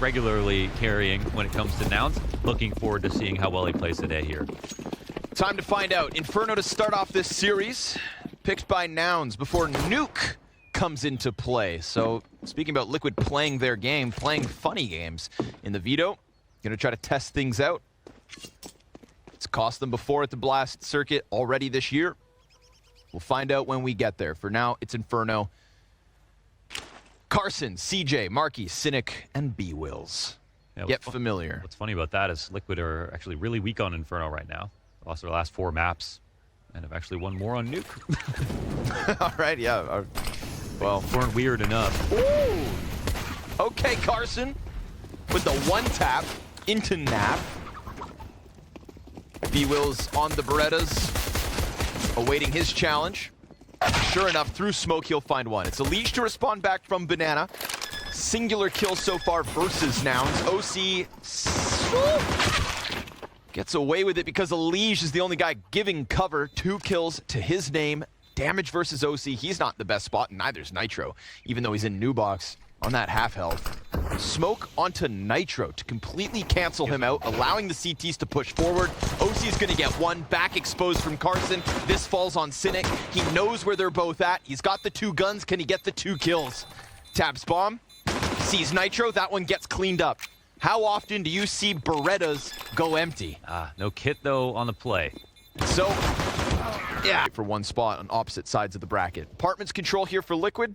regularly carrying when it comes to Nouns. Looking forward to seeing how well he plays today here. Time to find out. Inferno to start off this series, picked by Nouns before Nuke comes into play. So speaking about Liquid playing their game, playing funny games in the video, gonna try to test things out. It's cost them before at the Blast circuit already this year. We'll find out when we get there. For now, it's Inferno. Carson, CJ, Marky, Cynic, and B-Wills. Yeah, Get familiar. What's funny about that is Liquid are actually really weak on Inferno right now. Lost their last 4 maps and have actually won more on Nuke. All right, yeah. Well, weren't weird enough. Ooh. Okay, Carson with the one tap into nap. B-Wills on the Berettas, awaiting his challenge. Sure enough, through smoke, he'll find one. It's a leash to respond back from Banana. Singular kill so far versus Nouns. OC gets away with it because Elige is the only guy giving cover. 2 kills to his name. Damage versus OC. He's not in the best spot, and neither's Nitro, even though he's in new box on that half health. Smoke onto Nitro to completely cancel him out, allowing the CTs to push forward. OC is going to get one. Back exposed from Carson. This falls on Cynic. He knows where they're both at. He's got the 2 guns. Can he get the 2 kills? Taps bomb. Sees Nitro. That one gets cleaned up. How often do you see Berettas go empty? No kit, though, on the play. So, yeah. For one spot on opposite sides of the bracket. Apartments control here for Liquid.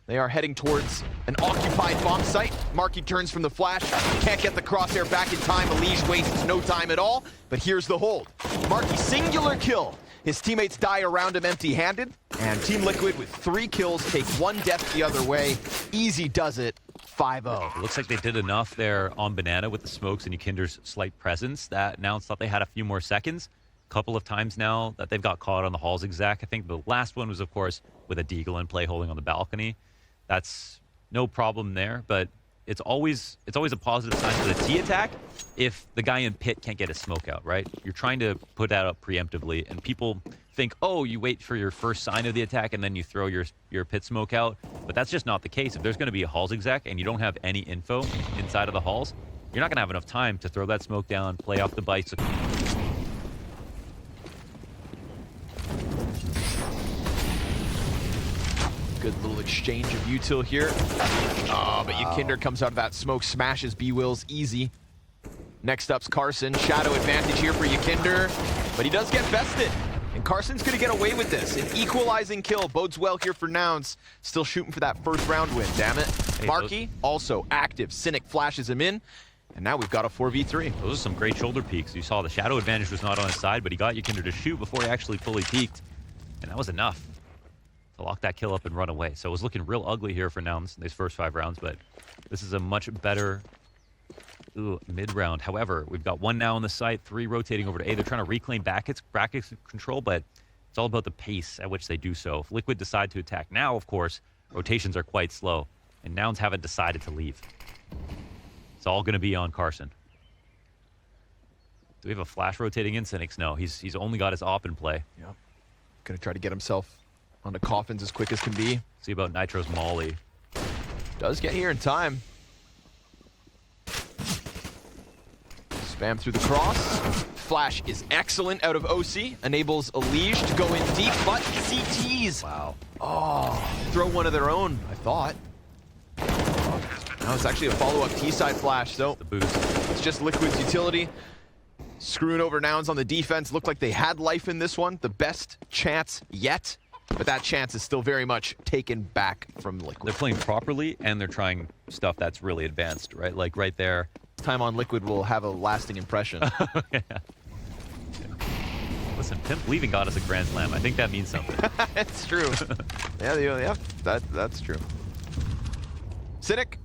They are heading towards an occupied bomb site. Marky turns from the flash. Can't get the crosshair back in time. Elige wastes no time at all. But here's the hold. Marky singular kill. His teammates die around him empty-handed. And Team Liquid with 3 kills take 1 death the other way. Easy does it. 5-0. It looks like they did enough there on Banana with the smokes and Ykinder's slight presence that Nouns thought they had a few more seconds. A couple of times now that they've got caught on the Halls exact. I think the last one was, of course, with a Deagle in play holding on the balcony. That's no problem there, but it's always a positive sign for the T attack if the guy in pit can't get his smoke out, right? You're trying to put that up preemptively, and people think, oh, you wait for your first sign of the attack and then you throw your pit smoke out, but that's just not the case. If there's going to be a Halls exec and you don't have any info inside of the Halls, you're not going to have enough time to throw that smoke down, play off the bicycle. Good little exchange of util here. Oh, but Ykinder comes out of that smoke, smashes B-Wills easy. Next up's Carson. Shadow advantage here for Ykinder, but he does get bested. And Carson's gonna get away with this. An equalizing kill bodes well here for Nouns. Still shooting for that first round win, damn it. Hey, Marky, also active. Cynic flashes him in. And now we've got a 4v3. Those are some great shoulder peeks. You saw the shadow advantage was not on his side, but he got Ykinder to shoot before he actually fully peeked. And that was enough to lock that kill up and run away. So it was looking real ugly here for Nouns in these first 5 rounds, but this is a much better mid-round. However, we've got 1 now on the site, 3 rotating over to A. They're trying to reclaim bracket control, but it's all about the pace at which they do so. If Liquid decide to attack now, of course, rotations are quite slow, and Nouns haven't decided to leave. It's all going to be on Carson. Do we have a flash rotating in? Cynics? No, he's only got his op in play. Yep. Gonna try to get himself onto coffins as quick as can be. See about Nitro's molly. Does get here in time. Spam through the cross. Flash is excellent out of OC. Enables Elige to go in deep, but CTs. Wow. Oh, throw one of their own, I thought. Now it's actually a follow-up T-side flash, so The boost. it's just Liquid's utility. Screwing over Nouns on the defense. Looked like they had life in this one. The best chance yet. But that chance is still very much taken back from Liquid. They're playing properly, and they're trying stuff that's really advanced, right? Like right there. Time on Liquid will have a lasting impression. Yeah. Listen, Pimp leaving got us a Grand Slam. I think that means something. It's true. yeah, that's true. Cynic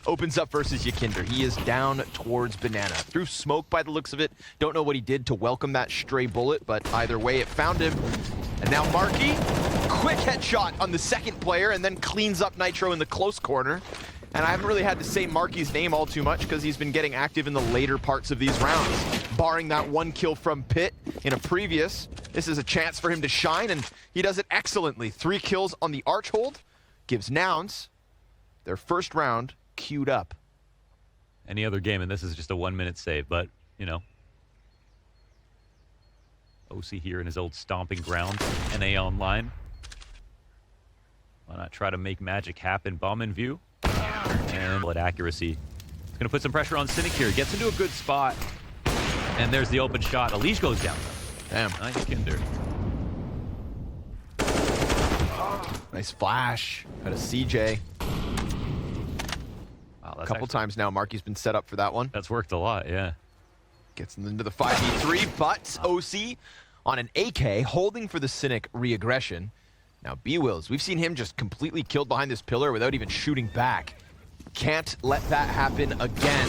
opens up versus Ykinder. He is down towards Banana. Through smoke by the looks of it. Don't know what he did to welcome that stray bullet, but either way it found him. And now Marky, quick headshot on the second player and then cleans up Nitro in the close corner. And I haven't really had to say Marky's name all too much because he's been getting active in the later parts of these rounds. Barring that 1 kill from Pit in a previous, this is a chance for him to shine, and he does it excellently. 3 kills on the Arch hold gives Nouns their first round queued up. any other game, and this is just a 1-minute save. But, you know, OC here in his old stomping ground, NA Online. Why not try to make magic happen? Bomb in view. And at accuracy. He's going to put some pressure on Cynic here. Gets into a good spot. And there's the open shot. Leikkeet goes down. Damn. Nice Kinder. Nice flash out of CJ. Wow, A couple times now, Marky's been set up for that one. That's worked a lot, yeah. Gets into the 5v3, but OC on an AK, holding for the Cynic re-aggression. Now, B-Wills, we've seen him just completely killed behind this pillar without even shooting back. Can't let that happen again.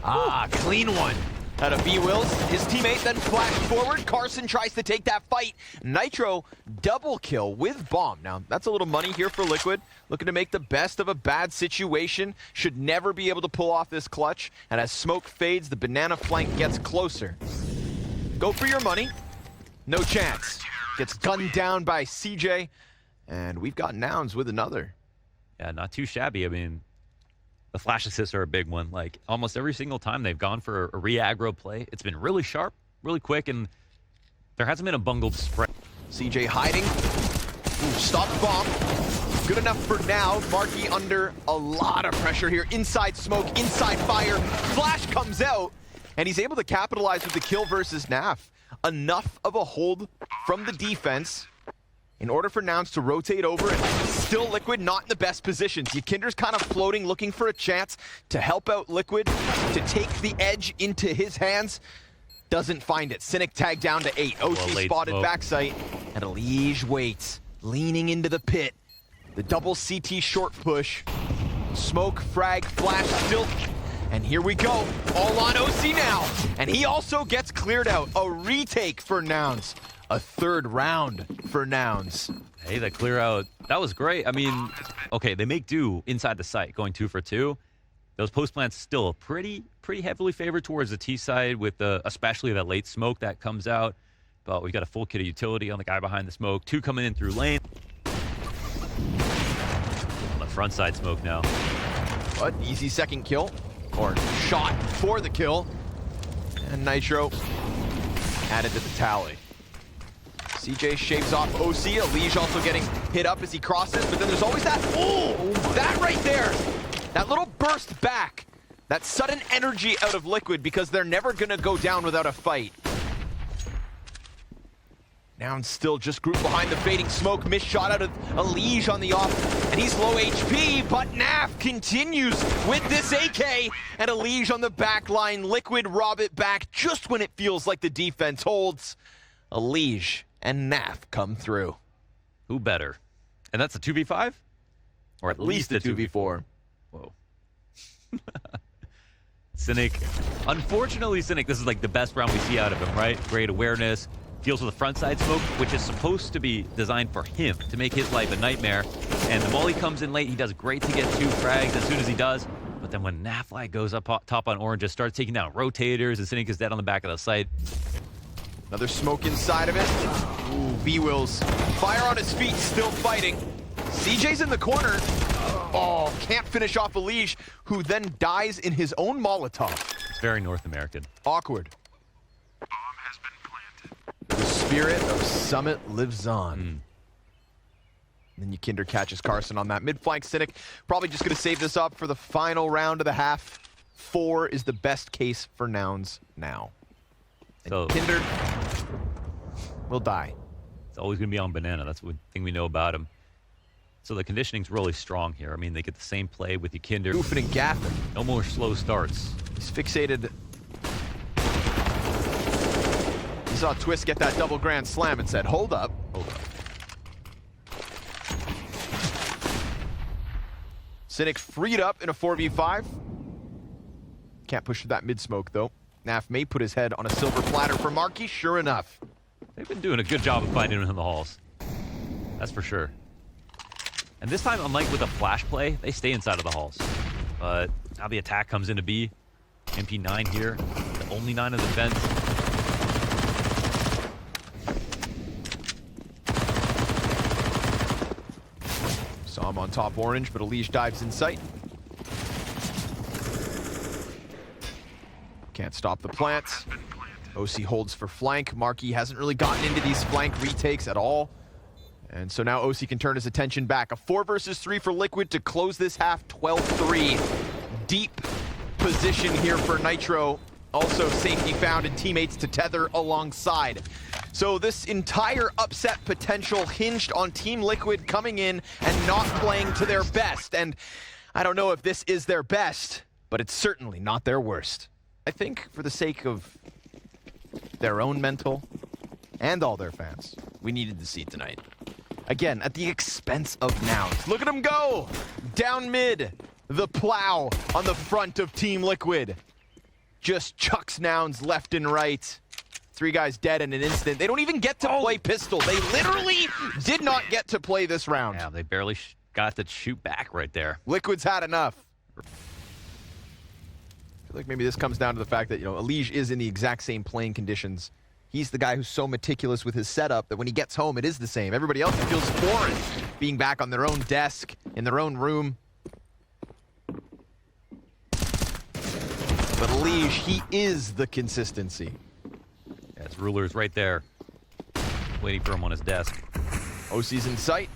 Ah, clean one out of B-Wills. His teammate then flashed forward. Carson tries to take that fight. Nitro double kill with bomb. Now, that's a little money here for Liquid. Looking to make the best of a bad situation. Should never be able to pull off this clutch. And as smoke fades, the banana flank gets closer. Go for your money. No chance. Gets gunned down by CJ. And we've got Nouns with another. Yeah, not too shabby. I mean, the flash assists are a big one. Like, almost every single time they've gone for a re-aggro play, it's been really sharp, really quick, and there hasn't been a bungled spread. CJ hiding. Ooh, stop the bomb. Good enough for now. Marky under a lot of pressure here. Inside smoke, inside fire. Flash comes out, and he's able to capitalize with the kill versus NaV. Enough of a hold from the defense in order for Nouns to rotate over, and still Liquid not in the best positions. Ykinder's kind of floating, looking for a chance to help out Liquid, to take the edge into his hands. Doesn't find it. Cynic tagged down to 8. OC spotted backside, and Elige waits, leaning into the pit. The double CT short push. Smoke, frag, flash, still. And here we go, all on OC now. And he also gets cleared out. A retake for Nouns. A third round for Nouns. Hey, that clear out, that was great. I mean, okay, they make do inside the site, going 2 for 2. Those post plants still pretty heavily favored towards the T side, with especially that late smoke that comes out. But we got a full kit of utility on the guy behind the smoke. 2 coming in through lane. On the front side smoke now. But easy second kill, or shot for the kill. And Nitro added to the tally. CJ shaves off OC. Elige also getting hit up as he crosses, but then there's always that, that right there. That little burst back. That sudden energy out of Liquid, because they're never gonna go down without a fight. Nouns still just grouped behind the fading smoke. Missed shot out of Elige on the off, and he's low HP, but NaV continues with this AK, and Elige on the back line. Liquid rob it back just when it feels like the defense holds. Elige and NaV come through. Who better? And that's a 2v5? Or at least a 2v4. Whoa. Cynic. Unfortunately, Cynic, this is like the best round we see out of him, right? Great awareness. Deals with the front side smoke, which is supposed to be designed for him, to make his life a nightmare. And the molly comes in late. He does great to get 2 frags as soon as he does. But then when NaFly goes up top on orange, just starts taking down rotators, and Cynic is dead on the back of the site. Another smoke inside of it. Ooh, B-Wills. Fire on his feet, still fighting. CJ's in the corner. Oh, can't finish off Elige, who then dies in his own Molotov. It's very North American. Awkward. Bomb has been planted. The spirit of Summit lives on. And then Ykinder catches Carson on that mid-flank. Cynic probably just going to save this up for the final round of the half. 4 is the best case for Nouns now. And So Ykinder will die. it's always going to be on banana. That's one thing we know about him. So the conditioning's really strong here. I mean, they get the same play with Ykinder. Goofing and gaffing. No more slow starts. He's fixated. He saw Twist get that double grand slam and said, hold up. Hold up. Cynic freed up in a 4v5. Can't push that mid-smoke, though. NaV may put his head on a silver platter for Marky, sure enough. They've been doing a good job of finding him in the halls. That's for sure. And this time, unlike with a flash play, they stay inside of the halls. But now the attack comes into B. MP9 here, the only 9 of the fence. Saw him on top orange, but Elige dives in sight. Can't stop the plant. OC holds for flank. Marky hasn't really gotten into these flank retakes at all. And so now OC can turn his attention back. A 4 versus 3 for Liquid to close this half, 12-3. Deep position here for Nitro. Also safety found and teammates to tether alongside. So this entire upset potential hinged on Team Liquid coming in and not playing to their best. And I don't know if this is their best, but it's certainly not their worst. I think for the sake of their own mental and all their fans, we needed to see tonight. Again, at the expense of Nouns. Look at him go! Down mid, the plow on the front of Team Liquid. Just chucks Nouns left and right. 3 guys dead in an instant. They don't even get to play pistol. They literally did not get to play this round. Yeah, they barely got to shoot back right there. Liquid's had enough. I feel like maybe this comes down to the fact that, you know, Elige is in the exact same playing conditions. He's the guy who's so meticulous with his setup that when he gets home, it is the same. Everybody else feels foreign, being back on their own desk, in their own room. But Elige, he is the consistency. Yeah, his ruler's right there, waiting for him on his desk. OC's in sight.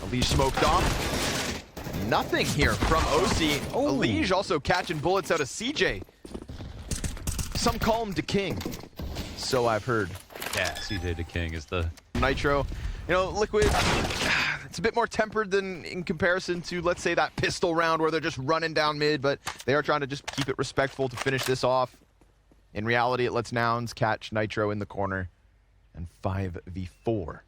Elige smoked off. Nothing here from OC. Elige also catching bullets out of CJ. Some call him the King. So I've heard. Yeah, CJ the King is the... Nitro. You know, Liquid, it's a bit more tempered than in comparison to, let's say, that pistol round where they're just running down mid, but they are trying to just keep it respectful to finish this off. In reality, it lets Nouns catch Nitro in the corner and 5v4.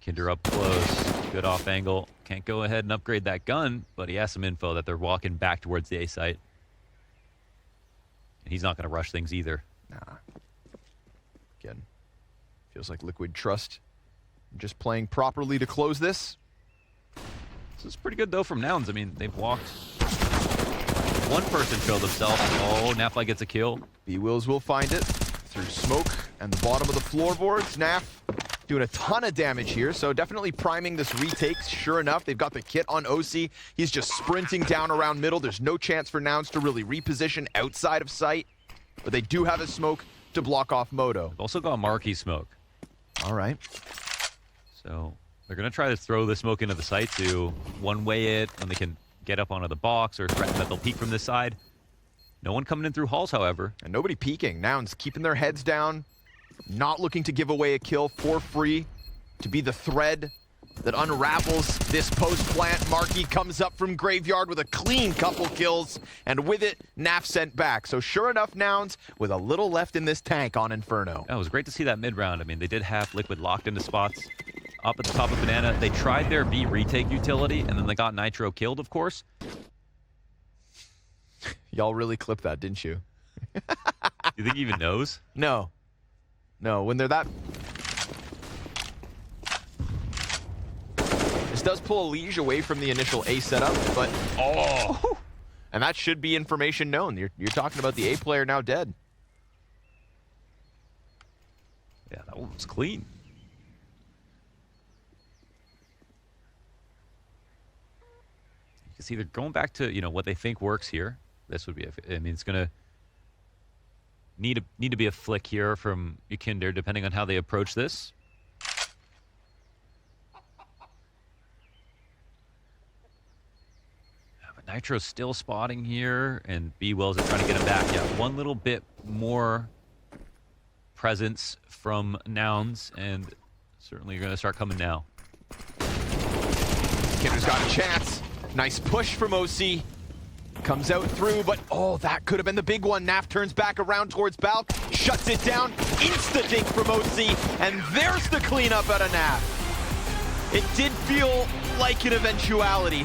Kinder up close, good off angle. Can't go ahead and upgrade that gun, but he has some info that they're walking back towards the A site. And he's not going to rush things either. Nah. Again, feels like Liquid trust just playing properly to close this. This is pretty good, though, from Nouns. I mean, they've walked. One person killed himself. Oh, NaVi gets a kill. B-Wills will find it through smoke and the bottom of the floorboards. NaVi doing a ton of damage here, so definitely priming this retake. Sure enough, they've got the kit on OC. He's just sprinting down around middle. There's no chance for Nouns to really reposition outside of sight, but they do have a smoke to block off Moto. They've also got Marky smoke. All right. So they're going to try to throw the smoke into the site to one-way it when they can get up onto the box or threaten that they'll peek from this side. No one coming in through halls, however. And nobody peeking. Nouns keeping their heads down, not looking to give away a kill for free, to be the thread that unravels this post plant. Marky comes up from Graveyard with a clean couple kills, and with it, NaVi sent back. So sure enough, Nouns with a little left in this tank on Inferno. Yeah, it was great to see that mid-round. I mean, they did have Liquid locked into spots up at the top of Banana. They tried their B retake utility, and then they got Nitro killed, of course. Y'all really clipped that, didn't you? You think he even knows? No. No, when they're that... This does pull Elige away from the initial A setup, but... Oh! And that should be information known. You're talking about the A player now dead. Yeah, that one was clean. You can see they're going back to, you know, what they think works here. This would be, I mean, it's going to need to be a flick here from Ykinder, depending on how they approach this. Yeah, but Nitro's still spotting here, and B-Wells are trying to get him back. Yeah, one little bit more presence from Nouns, and certainly you're going to start coming now. Kinder's got a chance. Nice push from OC. Comes out through, but oh, that could have been the big one. NaVi turns back around towards Balk, shuts it down. Insta-dink from OC, and there's the cleanup out of NaVi. It did feel like an eventuality.